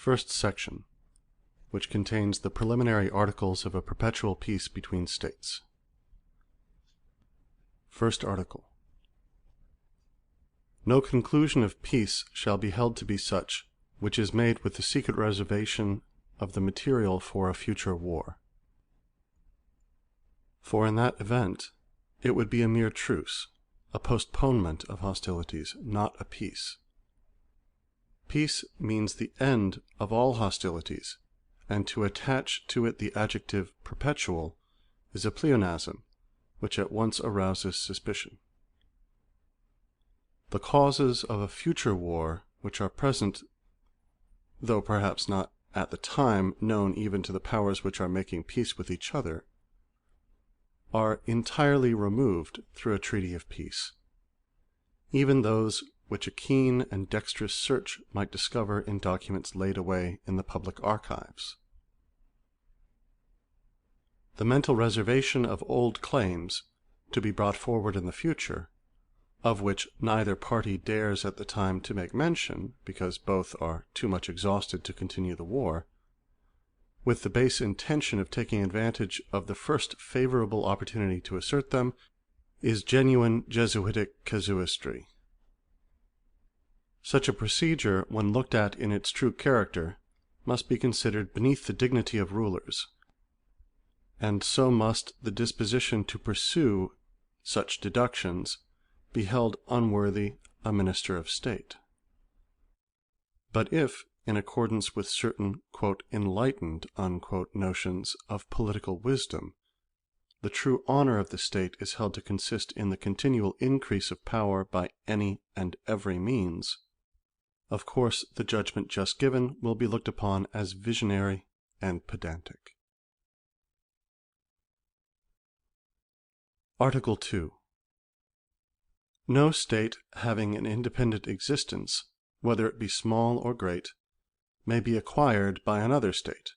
First section, which contains the preliminary articles of a perpetual peace between states. First article. No conclusion of peace shall be held to be such, which is made with the secret reservation of the material for a future war. For in that event, it would be a mere truce, a postponement of hostilities, not a peace. Peace means the end of all hostilities, and to attach to it the adjective perpetual is a pleonasm, which at once arouses suspicion. The causes of a future war which are present, though perhaps not at the time known even to the powers which are making peace with each other, are entirely removed through a treaty of peace, even those which a keen and dexterous search might discover in documents laid away in the public archives. The mental reservation of old claims, to be brought forward in the future, of which neither party dares at the time to make mention, because both are too much exhausted to continue the war, with the base intention of taking advantage of the first favorable opportunity to assert them, is genuine Jesuitic casuistry. Such a procedure, when looked at in its true character, must be considered beneath the dignity of rulers, and so must the disposition to pursue such deductions be held unworthy a minister of state. But if, in accordance with certain "enlightened" notions of political wisdom, the true honor of the state is held to consist in the continual increase of power by any and every means, of course the judgment just given will be looked upon as visionary and pedantic. Article 2. No state having an independent existence, whether it be small or great, may be acquired by another state,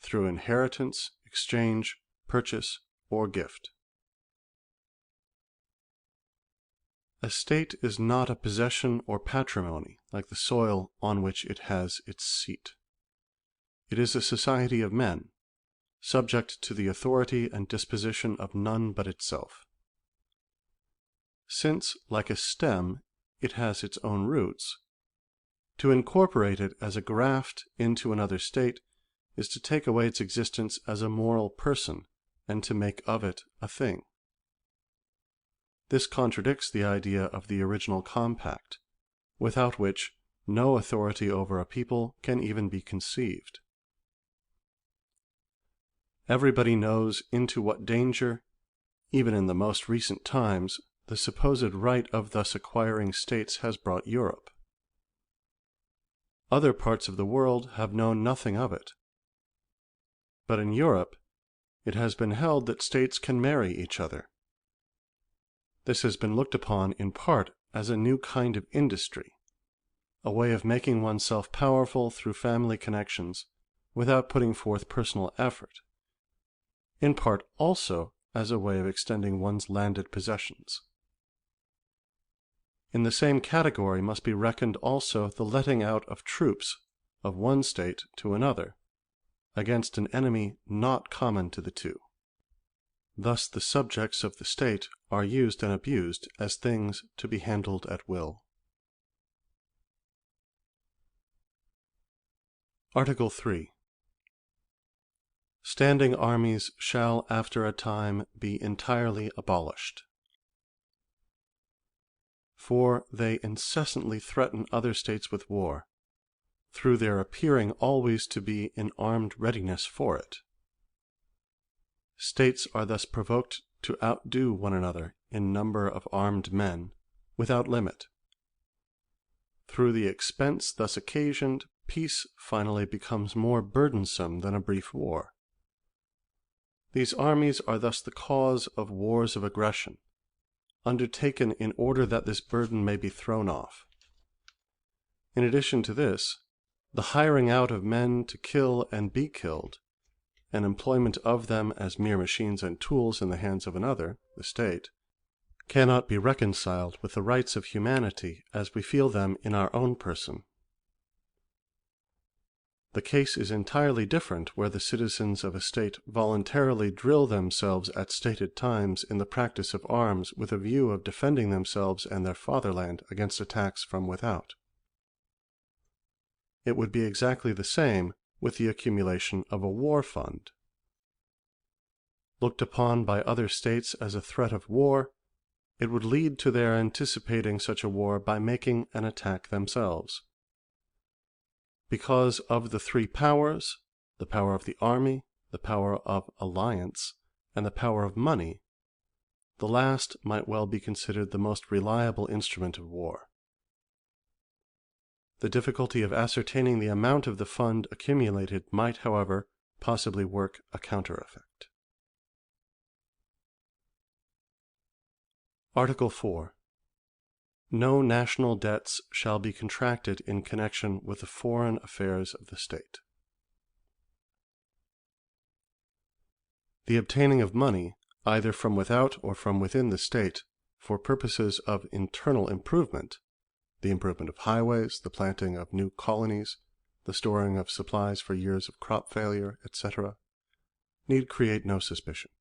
through inheritance, exchange, purchase, or gift. A state is not a possession or patrimony like the soil on which it has its seat. It is a society of men, subject to the authority and disposition of none but itself. Since, like a stem, it has its own roots, to incorporate it as a graft into another state is to take away its existence as a moral person, and to make of it a thing. This contradicts the idea of the original compact, without which no authority over a people can even be conceived. Everybody knows into what danger, even in the most recent times, the supposed right of thus acquiring states has brought Europe. Other parts of the world have known nothing of it. But in Europe, it has been held that states can marry each other. This has been looked upon in part as a new kind of industry, a way of making oneself powerful through family connections without putting forth personal effort, in part also as a way of extending one's landed possessions. In the same category must be reckoned also the letting out of troops of one state to another, against an enemy not common to the two. Thus the subjects of the state are used and abused as things to be handled at will. Article 3. Standing armies shall after a time be entirely abolished. For they incessantly threaten other states with war, through their appearing always to be in armed readiness for it. States are thus provoked to outdo one another in number of armed men, without limit. Through the expense thus occasioned, peace finally becomes more burdensome than a brief war. These armies are thus the cause of wars of aggression, undertaken in order that this burden may be thrown off. In addition to this, the hiring out of men to kill and be killed, and employment of them as mere machines and tools in the hands of another, the state, cannot be reconciled with the rights of humanity as we feel them in our own person. The case is entirely different where the citizens of a state voluntarily drill themselves at stated times in the practice of arms with a view of defending themselves and their fatherland against attacks from without. It would be exactly the same with the accumulation of a war fund. Looked upon by other states as a threat of war, it would lead to their anticipating such a war by making an attack themselves. Because of the three powers, the power of the army, the power of alliance, and the power of money, the last might well be considered the most reliable instrument of war. The difficulty of ascertaining the amount of the fund accumulated might, however, possibly work a counter-effect. Article 4. No national debts shall be contracted in connection with the foreign affairs of the state. The obtaining of money, either from without or from within the state, for purposes of internal improvement, the improvement of highways, the planting of new colonies, the storing of supplies for years of crop failure, etc., need create no suspicion.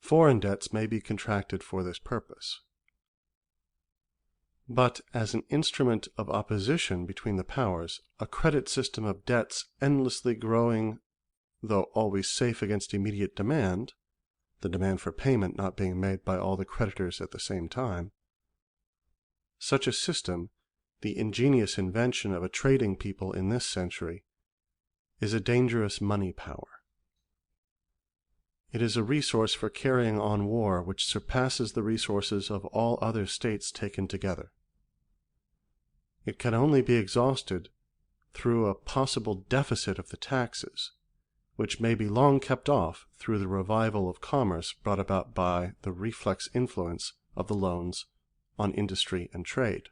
Foreign debts may be contracted for this purpose. But as an instrument of opposition between the powers, a credit system of debts endlessly growing, though always safe against immediate demand, the demand for payment not being made by all the creditors at the same time, such a system, the ingenious invention of a trading people in this century, is a dangerous money power. It is a resource for carrying on war which surpasses the resources of all other states taken together. It can only be exhausted through a possible deficit of the taxes, which may be long kept off through the revival of commerce brought about by the reflex influence of the loans on industry and trade.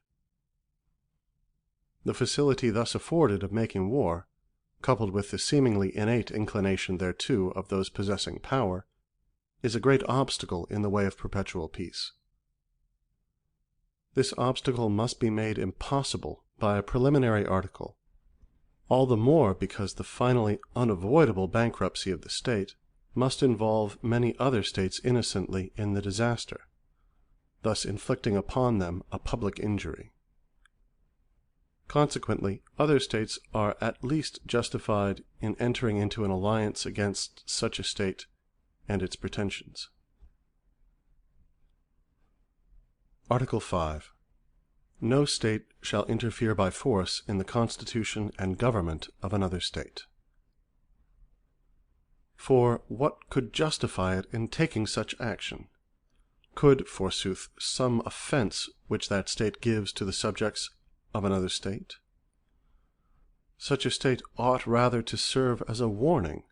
The facility thus afforded of making war, coupled with the seemingly innate inclination thereto of those possessing power, is a great obstacle in the way of perpetual peace. This obstacle must be made impossible by a preliminary article, all the more because the finally unavoidable bankruptcy of the state must involve many other states innocently in the disaster, thus inflicting upon them a public injury. Consequently, other states are at least justified in entering into an alliance against such a state and its pretensions. Article 5. No state shall interfere by force in the constitution and government of another state. For what could justify it in taking such action? Could, forsooth, some offense which that state gives to the subjects of another state? Such a state ought rather to serve as a warning,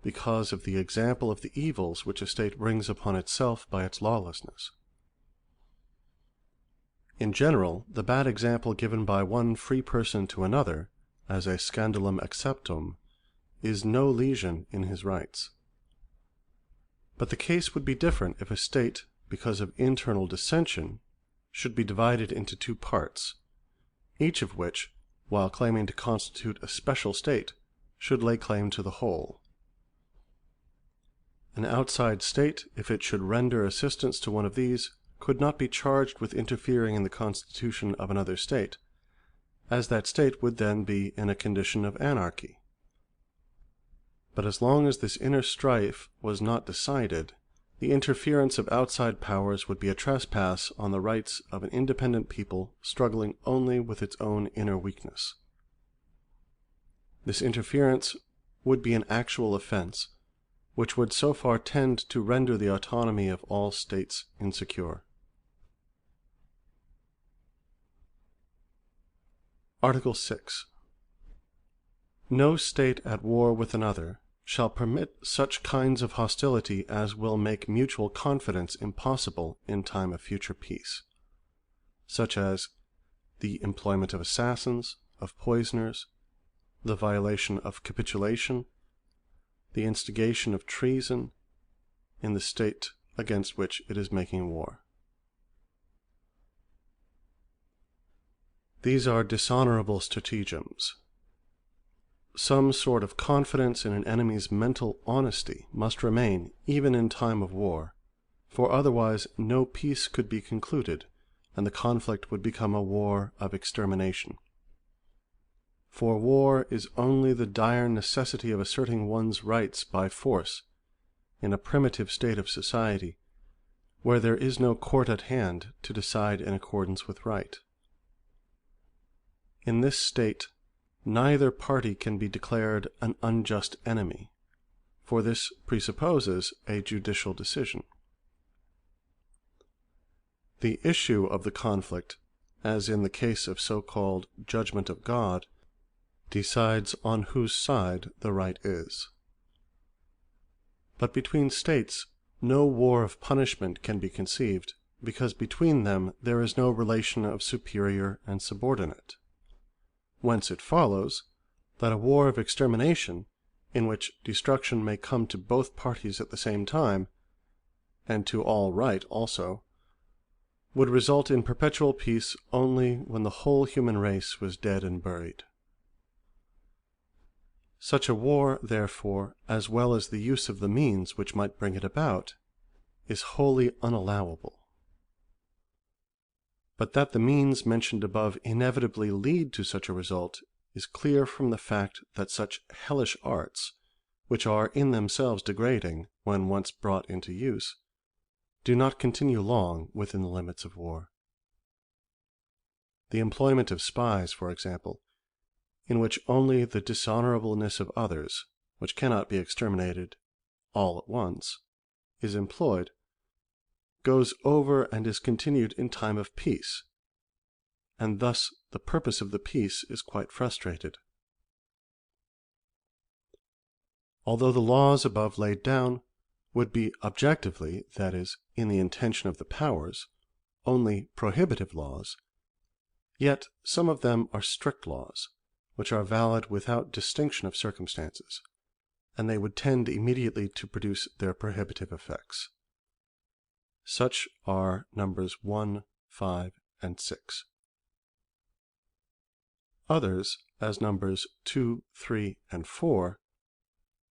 because of the example of the evils which a state brings upon itself by its lawlessness. In general, the bad example given by one free person to another, as a scandalum acceptum, is no lesion in his rights. But the case would be different if a state, because of internal dissension, should be divided into two parts, each of which, while claiming to constitute a special state, should lay claim to the whole. An outside state, if it should render assistance to one of these, could not be charged with interfering in the constitution of another state, as that state would then be in a condition of anarchy. But as long as this inner strife was not decided, the interference of outside powers would be a trespass on the rights of an independent people struggling only with its own inner weakness. This interference would be an actual offense, which would so far tend to render the autonomy of all states insecure. Article 6. No state at war with another shall permit such kinds of hostility as will make mutual confidence impossible in time of future peace, such as the employment of assassins, of poisoners, the violation of capitulation, the instigation of treason in the state against which it is making war. These are dishonorable stratagems, some sort of confidence in an enemy's mental honesty must remain even in time of war, for otherwise no peace could be concluded, and the conflict would become a war of extermination. For war is only the dire necessity of asserting one's rights by force in a primitive state of society, where there is no court at hand to decide in accordance with right. In this state, neither party can be declared an unjust enemy, for this presupposes a judicial decision. The issue of the conflict, as in the case of so-called judgment of God, decides on whose side the right is. But between states, no war of punishment can be conceived, because between them there is no relation of superior and subordinate. Whence it follows that a war of extermination, in which destruction may come to both parties at the same time, and to all right also, would result in perpetual peace only when the whole human race was dead and buried. Such a war, therefore, as well as the use of the means which might bring it about, is wholly unallowable. But that the means mentioned above inevitably lead to such a result is clear from the fact that such hellish arts, which are in themselves degrading when once brought into use, do not continue long within the limits of war. The employment of spies, for example, in which only the dishonorableness of others, which cannot be exterminated all at once, is employed, goes over and is continued in time of peace, and thus the purpose of the peace is quite frustrated. Although the laws above laid down would be objectively, that is, in the intention of the powers, only prohibitive laws, yet some of them are strict laws, which are valid without distinction of circumstances, and they would tend immediately to produce their prohibitive effects. Such are numbers 1, 5, and 6. Others, as numbers 2, 3, and 4,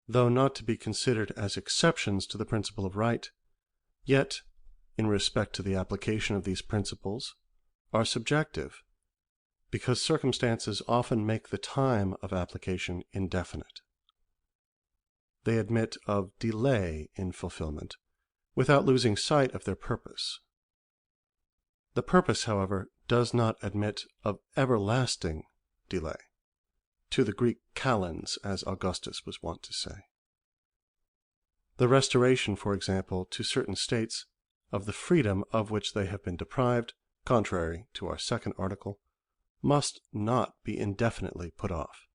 though not to be considered as exceptions to the principle of right, yet, in respect to the application of these principles, are subjective, because circumstances often make the time of application indefinite. They admit of delay in fulfillment, without losing sight of their purpose. The purpose, however, does not admit of everlasting delay, to the Greek kalends, as Augustus was wont to say. The restoration, for example, to certain states of the freedom of which they have been deprived, contrary to our second article, must not be indefinitely put off.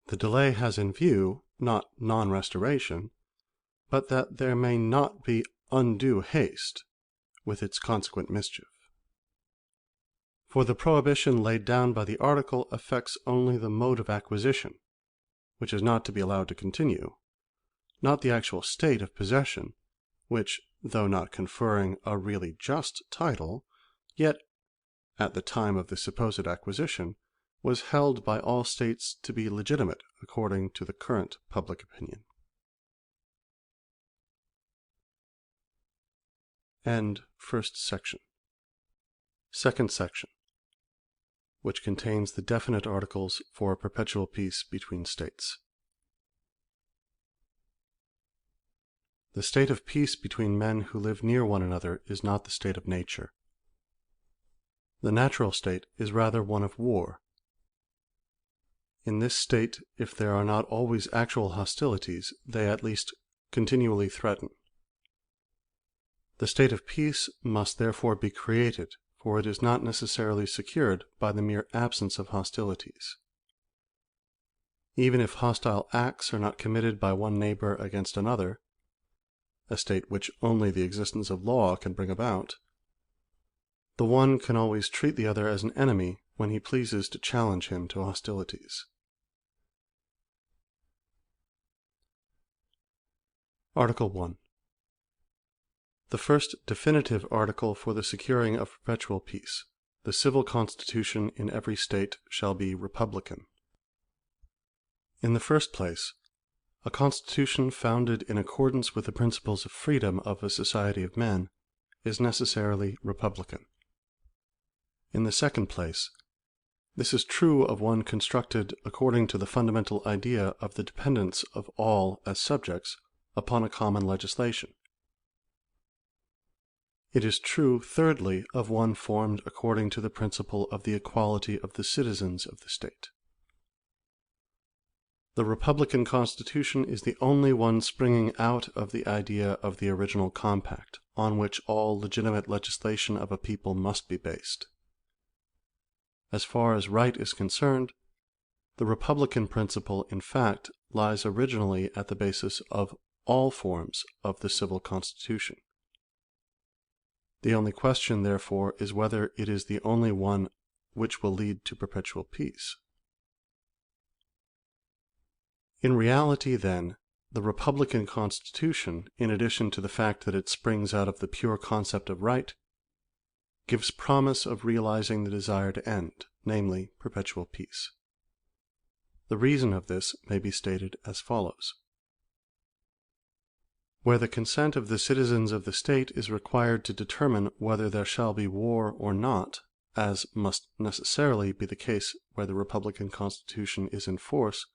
The delay has in view not non-restoration, but that there may not be undue haste, with its consequent mischief. For the prohibition laid down by the article affects only the mode of acquisition, which is not to be allowed to continue, not the actual state of possession, which, though not conferring a really just title, yet, at the time of the supposed acquisition, was held by all states to be legitimate according to the current public opinion. End first section. Second section, which contains the definite articles for a perpetual peace between states. The state of peace between men who live near one another is not the state of nature. The natural state is rather one of war. In this state, if there are not always actual hostilities, they at least continually threaten. The state of peace must therefore be created, for it is not necessarily secured by the mere absence of hostilities. Even if hostile acts are not committed by one neighbor against another, a state which only the existence of law can bring about, the one can always treat the other as an enemy when he pleases to challenge him to hostilities. Article 1. The first definitive article for the securing of perpetual peace. The civil constitution in every state shall be republican. In the first place, a constitution founded in accordance with the principles of freedom of a society of men is necessarily republican. In the second place, this is true of one constructed according to the fundamental idea of the dependence of all as subjects upon a common legislation. It is true, thirdly, of one formed according to the principle of the equality of the citizens of the state. The republican constitution is the only one springing out of the idea of the original compact, on which all legitimate legislation of a people must be based. As far as right is concerned, the republican principle, in fact, lies originally at the basis of all forms of the civil constitution. The only question, therefore, is whether it is the only one which will lead to perpetual peace. In reality, then, the republican constitution, in addition to the fact that it springs out of the pure concept of right, gives promise of realizing the desired end, namely perpetual peace. The reason of this may be stated as follows. Where the consent of the citizens of the state is required to determine whether there shall be war or not, as must necessarily be the case where the republican constitution is in force,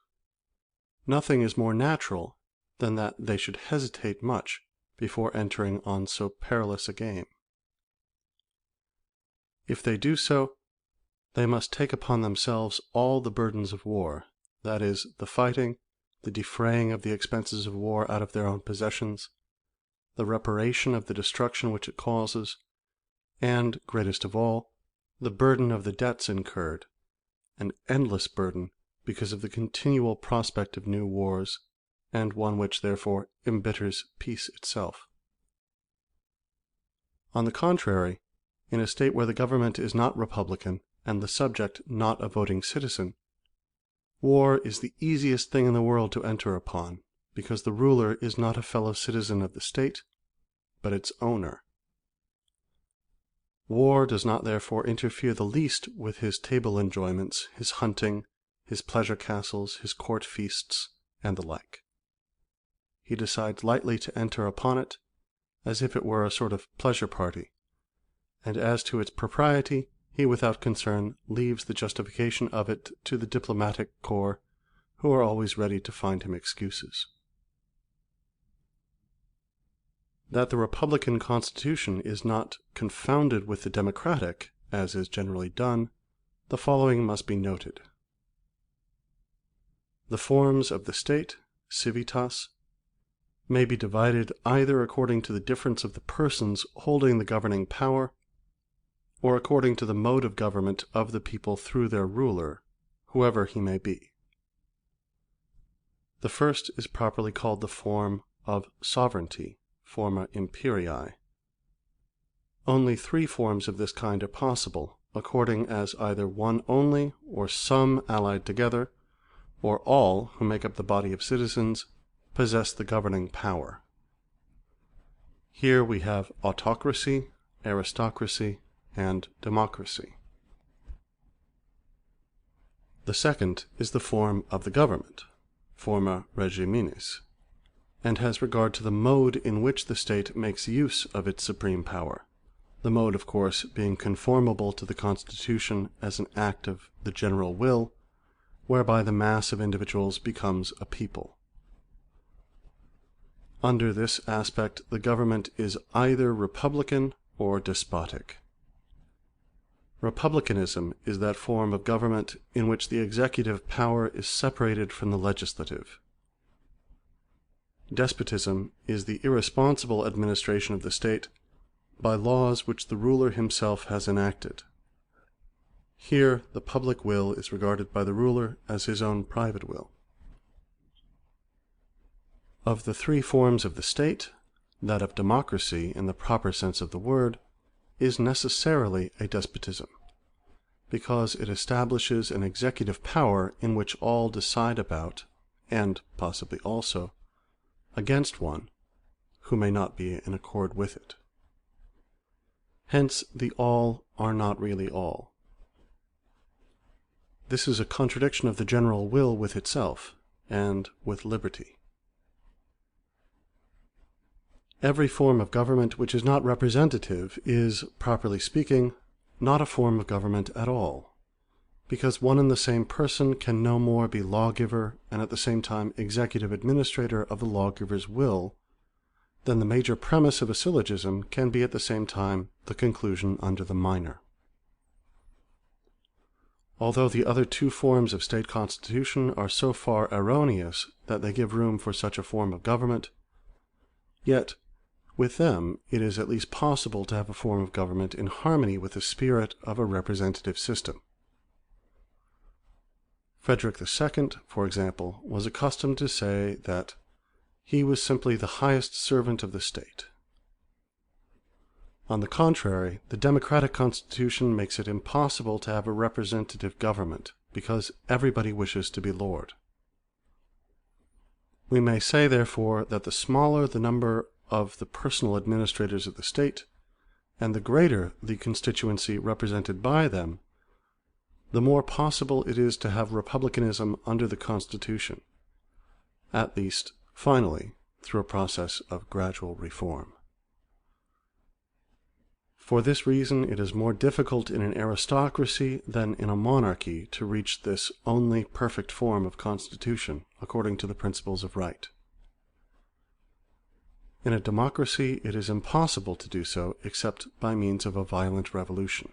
nothing is more natural than that they should hesitate much before entering on so perilous a game. If they do so, they must take upon themselves all the burdens of war, that is, the fighting, the defraying of the expenses of war out of their own possessions, the reparation of the destruction which it causes, and, greatest of all, the burden of the debts incurred, an endless burden because of the continual prospect of new wars, and one which therefore embitters peace itself. On the contrary, in a state where the government is not republican and the subject not a voting citizen, war is the easiest thing in the world to enter upon, because the ruler is not a fellow citizen of the state, but its owner. War does not therefore interfere the least with his table enjoyments, his hunting, his pleasure castles, his court feasts, and the like. He decides lightly to enter upon it, as if it were a sort of pleasure party, and as to its propriety, he without concern leaves the justification of it to the diplomatic corps, who are always ready to find him excuses. That the republican constitution is not confounded with the democratic, as is generally done, the following must be noted. The forms of the state, civitas, may be divided either according to the difference of the persons holding the governing power, or according to the mode of government of the people through their ruler, whoever he may be. The first is properly called the form of sovereignty, forma imperii. Only 3 forms of this kind are possible, according as either one only, or some allied together, or all who make up the body of citizens, possess the governing power. Here we have autocracy, aristocracy, and democracy. The second is the form of the government, forma regiminis, and has regard to the mode in which the state makes use of its supreme power, the mode, of course, being conformable to the Constitution as an act of the general will, whereby the mass of individuals becomes a people. Under this aspect, the government is either republican or despotic. Republicanism is that form of government in which the executive power is separated from the legislative. Despotism is the irresponsible administration of the state by laws which the ruler himself has enacted. Here the public will is regarded by the ruler as his own private will. Of the 3 forms of the state, that of democracy, in the proper sense of the word, is necessarily a despotism, because it establishes an executive power in which all decide about, and possibly also, against one who may not be in accord with it. Hence the all are not really all. This is a contradiction of the general will with itself, and with liberty. Every form of government which is not representative is, properly speaking, not a form of government at all, because one and the same person can no more be lawgiver and at the same time executive administrator of the lawgiver's will than the major premise of a syllogism can be at the same time the conclusion under the minor. Although the other two forms of state constitution are so far erroneous that they give room for such a form of government, yet with them it is at least possible to have a form of government in harmony with the spirit of a representative system. Frederick II, for example, was accustomed to say that he was simply the highest servant of the state. On the contrary, the democratic constitution makes it impossible to have a representative government, because everybody wishes to be lord. We may say, therefore, that the smaller the number of the personal administrators of the state, and the greater the constituency represented by them, the more possible it is to have republicanism under the Constitution, at least, finally, through a process of gradual reform. For this reason, it is more difficult in an aristocracy than in a monarchy to reach this only perfect form of constitution according to the principles of right. In a democracy, it is impossible to do so except by means of a violent revolution.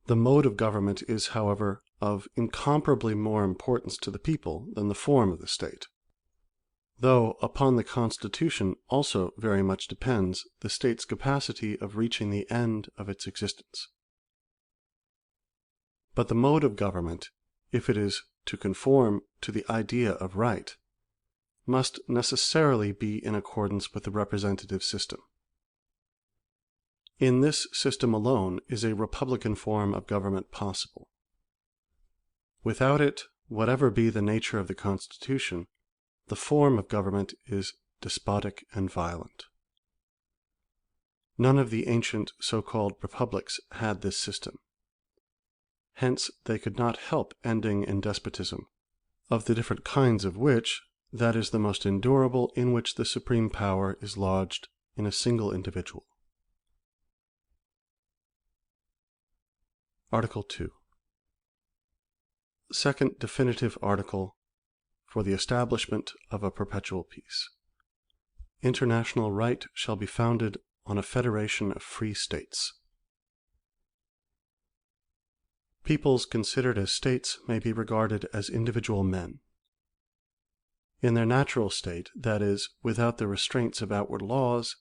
The mode of government is, however, of incomparably more importance to the people than the form of the state, though upon the Constitution also very much depends the state's capacity of reaching the end of its existence. But the mode of government, if it is to conform to the idea of right, must necessarily be in accordance with the representative system. In this system alone is a republican form of government possible. Without it, whatever be the nature of the Constitution, the form of government is despotic and violent. None of the ancient so-called republics had this system. Hence they could not help ending in despotism, of the different kinds of which, that is the most endurable in which the supreme power is lodged in a single individual. Article 2. Second definitive article for the establishment of a perpetual peace. International right shall be founded on a federation of free states. Peoples considered as states may be regarded as individual men. In their natural state, that is, without the restraints of outward laws,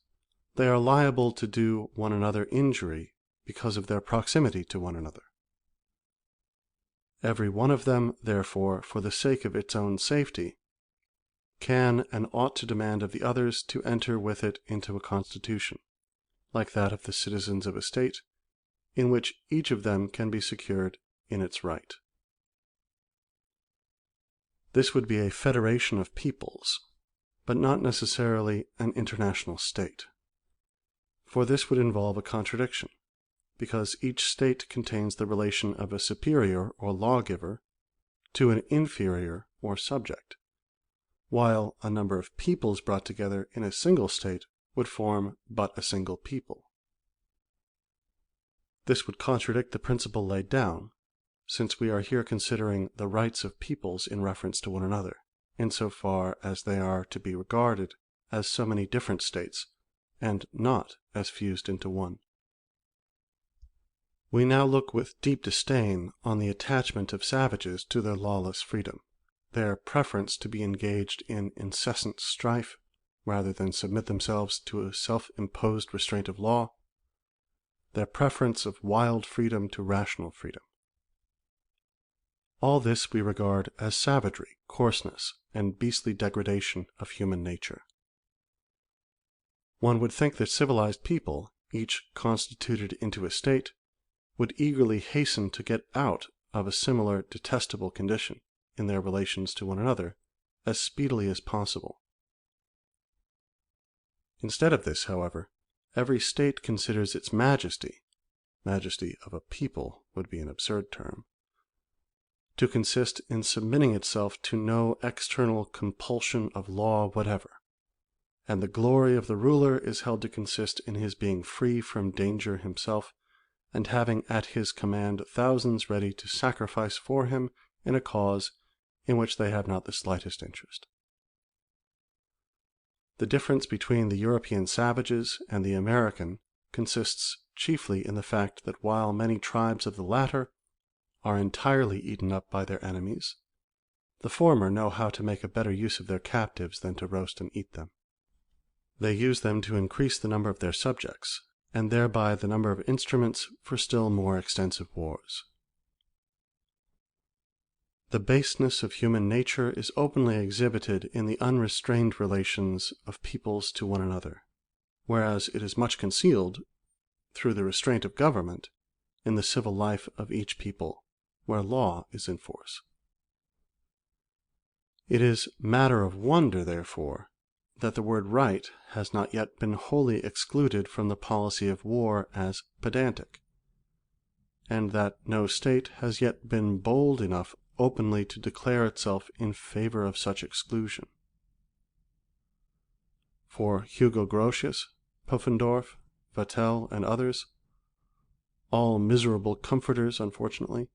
they are liable to do one another injury because of their proximity to one another. Every one of them, therefore, for the sake of its own safety, can and ought to demand of the others to enter with it into a constitution, like that of the citizens of a state, in which each of them can be secured in its right. This would be a federation of peoples, but not necessarily an international state. For this would involve a contradiction, because each state contains the relation of a superior or lawgiver to an inferior or subject, while a number of peoples brought together in a single state would form but a single people. This would contradict the principle laid down, since we are here considering the rights of peoples in reference to one another, insofar as they are to be regarded as so many different states, and not as fused into one. We now look with deep disdain on the attachment of savages to their lawless freedom, their preference to be engaged in incessant strife, rather than submit themselves to a self-imposed restraint of law, their preference of wild freedom to rational freedom. All this we regard as savagery, coarseness, and beastly degradation of human nature. One would think that civilized people, each constituted into a state, would eagerly hasten to get out of a similar detestable condition in their relations to one another as speedily as possible. Instead of this, however, every state considers its majesty of a people would be an absurd term, to consist in submitting itself to no external compulsion of law whatever, and the glory of the ruler is held to consist in his being free from danger himself, and having at his command thousands ready to sacrifice for him in a cause in which they have not the slightest interest. The difference between the European savages and the American consists chiefly in the fact that while many tribes of the latter are entirely eaten up by their enemies, the former know how to make a better use of their captives than to roast and eat them. They use them to increase the number of their subjects, and thereby the number of instruments for still more extensive wars. The baseness of human nature is openly exhibited in the unrestrained relations of peoples to one another, whereas it is much concealed, through the restraint of government, in the civil life of each people, where law is in force. It is matter of wonder, therefore, that the word right has not yet been wholly excluded from the policy of war as pedantic, and that no state has yet been bold enough openly to declare itself in favor of such exclusion. For Hugo Grotius, Pufendorf, Vattel, and others, all miserable comforters, unfortunately,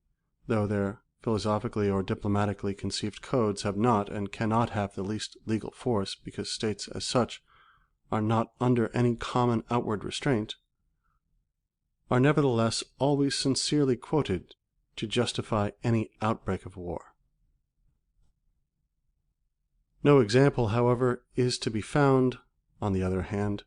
though their philosophically or diplomatically conceived codes have not and cannot have the least legal force, because states as such are not under any common outward restraint, are nevertheless always sincerely quoted to justify any outbreak of war. No example, however, is to be found, on the other hand,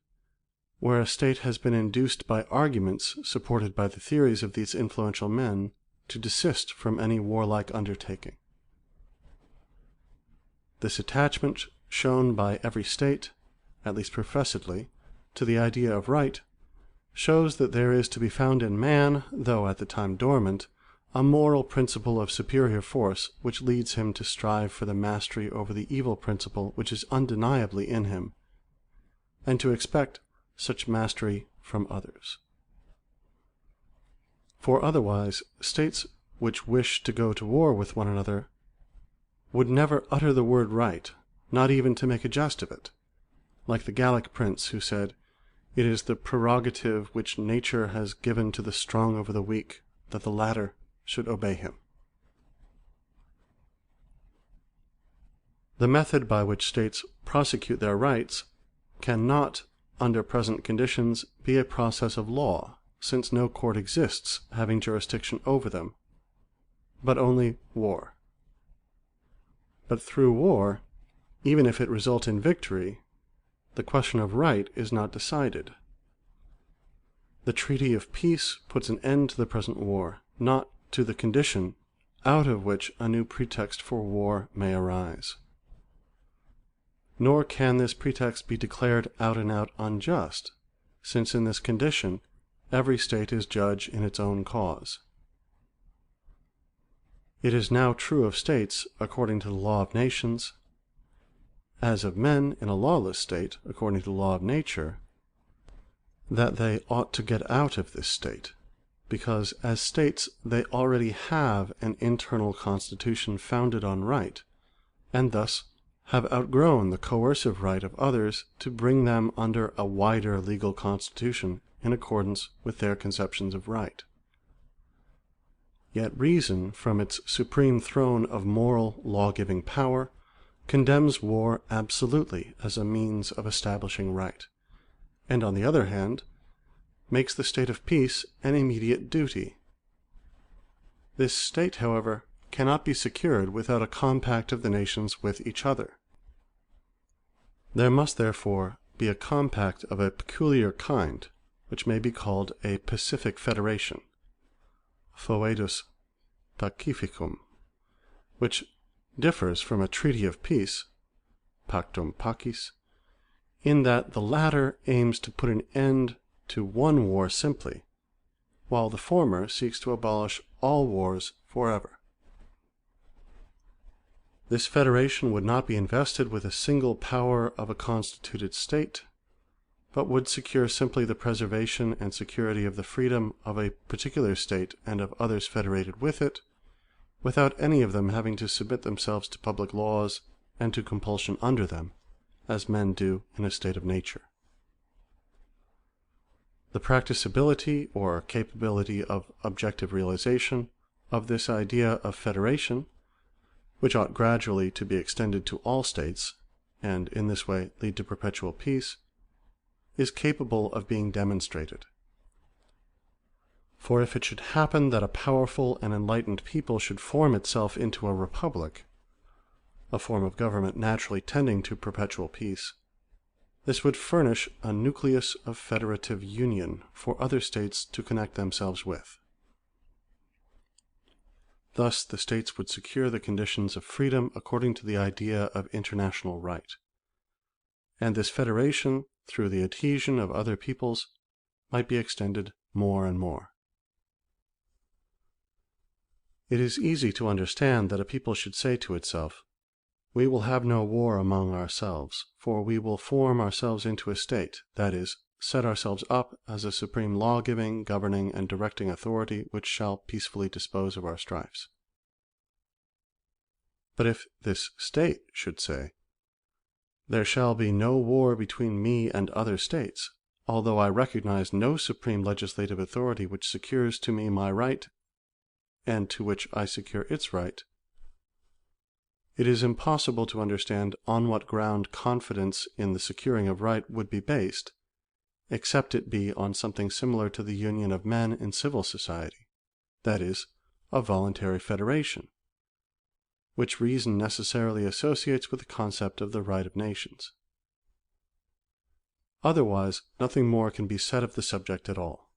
where a state has been induced by arguments supported by the theories of these influential men to desist from any warlike undertaking. This attachment shown by every state, at least professedly, to the idea of right, shows that there is to be found in man, though at the time dormant, a moral principle of superior force which leads him to strive for the mastery over the evil principle which is undeniably in him, and to expect such mastery from others. For otherwise, states which wish to go to war with one another would never utter the word right, not even to make a jest of it, like the Gallic prince who said, "It is the prerogative which nature has given to the strong over the weak, that the latter should obey him." The method by which states prosecute their rights cannot, under present conditions, be a process of law, since no court exists having jurisdiction over them, but only war. But through war, even if it result in victory, the question of right is not decided. The Treaty of Peace puts an end to the present war, not to the condition out of which a new pretext for war may arise. Nor can this pretext be declared out and out unjust, since in this condition every state is judge in its own cause. It is now true of states according to the law of nations, as of men in a lawless state according to the law of nature, that they ought to get out of this state, because as states they already have an internal constitution founded on right, and thus have outgrown the coercive right of others to bring them under a wider legal constitution in accordance with their conceptions of right. Yet reason, from its supreme throne of moral law-giving power, condemns war absolutely as a means of establishing right, and on the other hand, makes the state of peace an immediate duty. This state, however, cannot be secured without a compact of the nations with each other. There must therefore be a compact of a peculiar kind, which may be called a pacific federation, foedus pacificum, which differs from a treaty of peace, pactum pacis, in that the latter aims to put an end to one war simply, while the former seeks to abolish all wars forever. This federation would not be invested with a single power of a constituted state, but would secure simply the preservation and security of the freedom of a particular state and of others federated with it, without any of them having to submit themselves to public laws and to compulsion under them, as men do in a state of nature. The practicability or capability of objective realization of this idea of federation, which ought gradually to be extended to all states, and in this way lead to perpetual peace, is capable of being demonstrated. For if it should happen that a powerful and enlightened people should form itself into a republic, a form of government naturally tending to perpetual peace, this would furnish a nucleus of federative union for other states to connect themselves with. Thus the states would secure the conditions of freedom according to the idea of international right, and this federation, through the adhesion of other peoples, might be extended more and more. It is easy to understand that a people should say to itself, "We will have no war among ourselves, for we will form ourselves into a state, that is, set ourselves up as a supreme law-giving, governing, and directing authority which shall peacefully dispose of our strifes." But if this state should say, "There shall be no war between me and other states, although I recognize no supreme legislative authority which secures to me my right, and to which I secure its right," it is impossible to understand on what ground confidence in the securing of right would be based, except it be on something similar to the union of men in civil society, that is, a voluntary federation, which reason necessarily associates with the concept of the right of nations. Otherwise, nothing more can be said of the subject at all.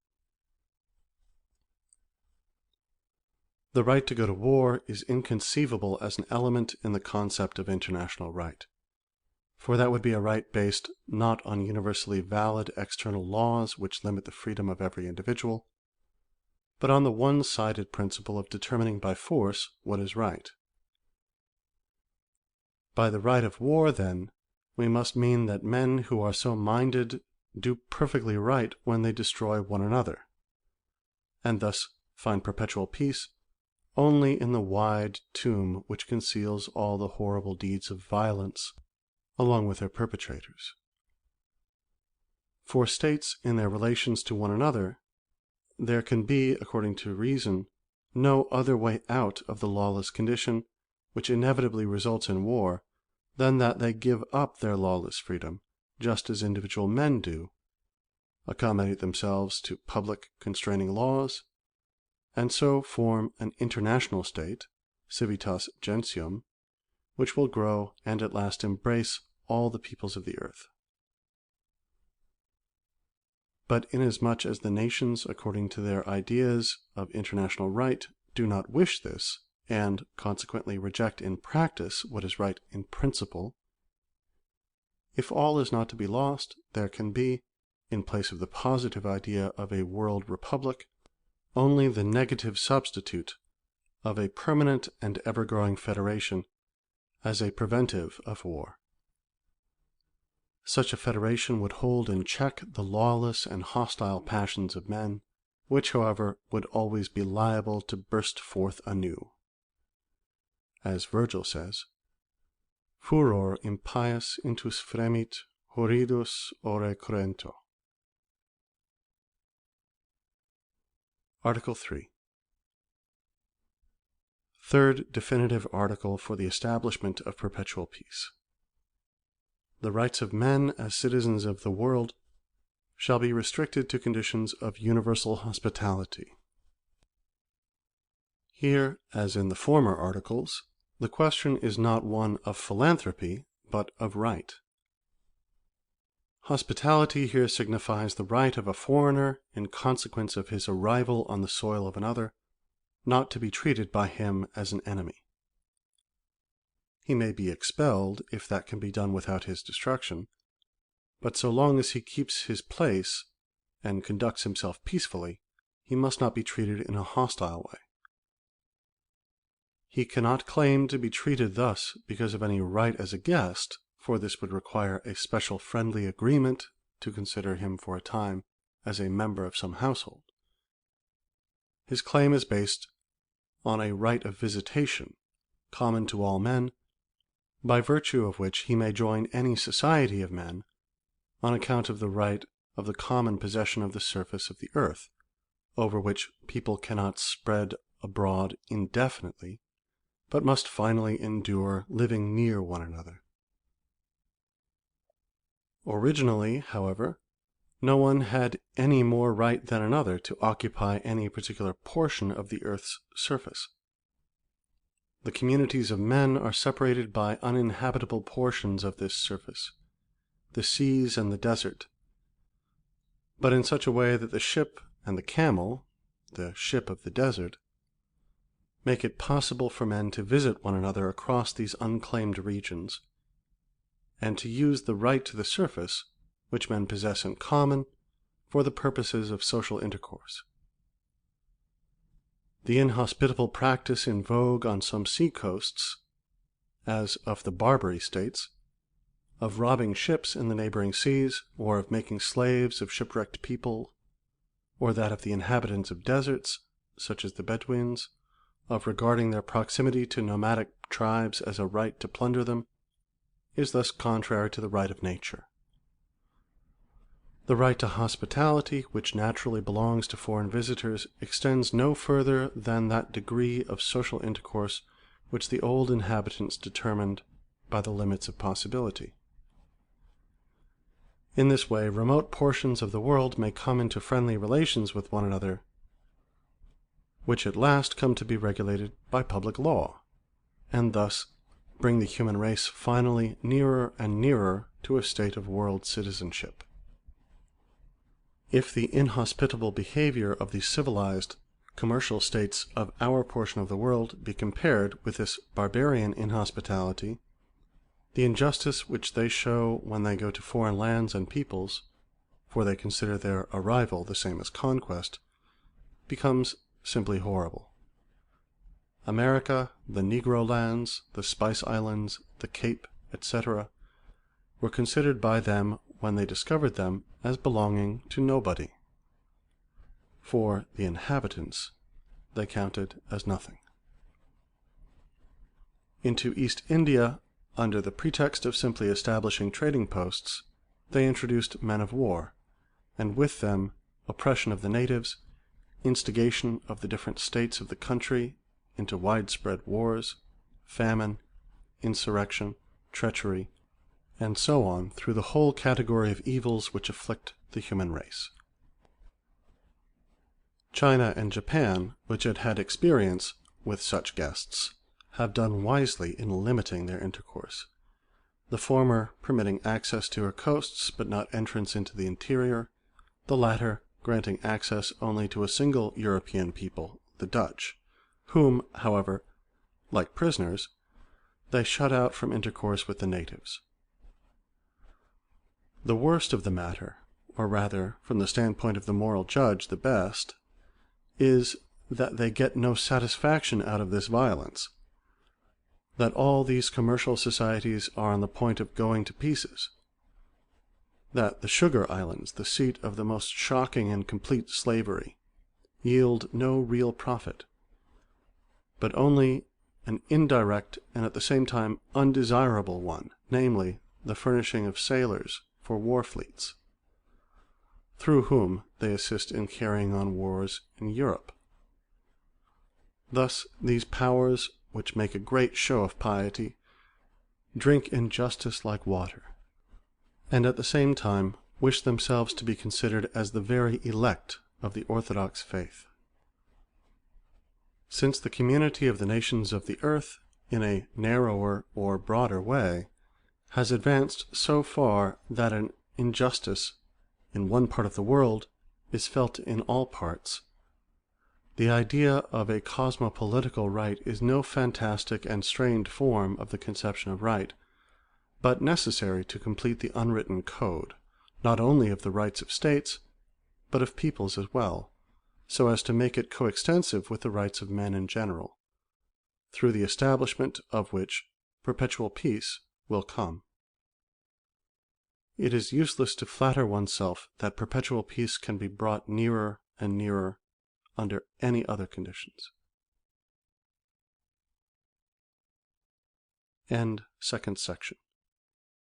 The right to go to war is inconceivable as an element in the concept of international right, for that would be a right based not on universally valid external laws which limit the freedom of every individual, but on the one-sided principle of determining by force what is right. By the right of war, then, we must mean that men who are so minded do perfectly right when they destroy one another, and thus find perpetual peace only in the wide tomb which conceals all the horrible deeds of violence, along with their perpetrators. For states in their relations to one another, there can be, according to reason, no other way out of the lawless condition which inevitably results in war than that they give up their lawless freedom, just as individual men do, accommodate themselves to public constraining laws, and so form an international state, civitas gentium, which will grow and at last embrace all the peoples of the earth. But inasmuch as the nations, according to their ideas of international right, do not wish this, and consequently reject in practice what is right in principle, if all is not to be lost, there can be, in place of the positive idea of a world republic, only the negative substitute of a permanent and ever-growing federation as a preventive of war. Such a federation would hold in check the lawless and hostile passions of men, which, however, would always be liable to burst forth anew. As Virgil says, "Furor impius intus fremit, horridus ore cruento." Article 3. Third definitive article for the establishment of perpetual peace. The rights of men as citizens of the world shall be restricted to conditions of universal hospitality. Here, as in the former articles, the question is not one of philanthropy, but of right. Hospitality here signifies the right of a foreigner, in consequence of his arrival on the soil of another, not to be treated by him as an enemy. He may be expelled, if that can be done without his destruction, but so long as he keeps his place and conducts himself peacefully, he must not be treated in a hostile way. He cannot claim to be treated thus because of any right as a guest, for this would require a special friendly agreement to consider him for a time as a member of some household. His claim is based on a right of visitation, common to all men, by virtue of which he may join any society of men, on account of the right of the common possession of the surface of the earth, over which people cannot spread abroad indefinitely, but must finally endure living near one another. Originally, however, no one had any more right than another to occupy any particular portion of the earth's surface. The communities of men are separated by uninhabitable portions of this surface, the seas and the desert, but in such a way that the ship and the camel, the ship of the desert, make it possible for men to visit one another across these unclaimed regions, and to use the right to the surface, which men possess in common, for the purposes of social intercourse. The inhospitable practice in vogue on some sea coasts, as of the Barbary States, of robbing ships in the neighboring seas, or of making slaves of shipwrecked people, or that of the inhabitants of deserts, such as the Bedouins, of regarding their proximity to nomadic tribes as a right to plunder them, is thus contrary to the right of nature. The right to hospitality, which naturally belongs to foreign visitors, extends no further than that degree of social intercourse which the old inhabitants determined by the limits of possibility. In this way, remote portions of the world may come into friendly relations with one another, which at last come to be regulated by public law, and thus bring the human race finally nearer and nearer to a state of world citizenship. If the inhospitable behavior of the civilized commercial states of our portion of the world be compared with this barbarian inhospitality, the injustice which they show when they go to foreign lands and peoples, for they consider their arrival the same as conquest, becomes simply horrible. America, the Negro lands, the Spice Islands, the Cape, etc., were considered by them when they discovered them as belonging to nobody. For the inhabitants they counted as nothing. Into East India, under the pretext of simply establishing trading posts, they introduced men of war, and with them oppression of the natives, instigation of the different states of the country into widespread wars, famine, insurrection, treachery, and so on through the whole category of evils which afflict the human race. China and Japan, which had had experience with such guests, have done wisely in limiting their intercourse, the former permitting access to her coasts but not entrance into the interior, the latter granting access only to a single European people, the Dutch, whom, however, like prisoners, they shut out from intercourse with the natives. The worst of the matter, or rather, from the standpoint of the moral judge, the best, is that they get no satisfaction out of this violence, that all these commercial societies are on the point of going to pieces, that the Sugar Islands, the seat of the most shocking and complete slavery, yield no real profit, but only an indirect and at the same time undesirable one, namely, the furnishing of sailors for war fleets, through whom they assist in carrying on wars in Europe. Thus these powers, which make a great show of piety, drink injustice like water, and at the same time wish themselves to be considered as the very elect of the orthodox faith. Since the community of the nations of the earth, in a narrower or broader way, has advanced so far that an injustice in one part of the world is felt in all parts, the idea of a cosmopolitical right is no fantastic and strained form of the conception of right, but necessary to complete the unwritten code, not only of the rights of states, but of peoples as well, so as to make it coextensive with the rights of men in general, through the establishment of which perpetual peace will come. It is useless to flatter oneself that perpetual peace can be brought nearer and nearer under any other conditions. End second section.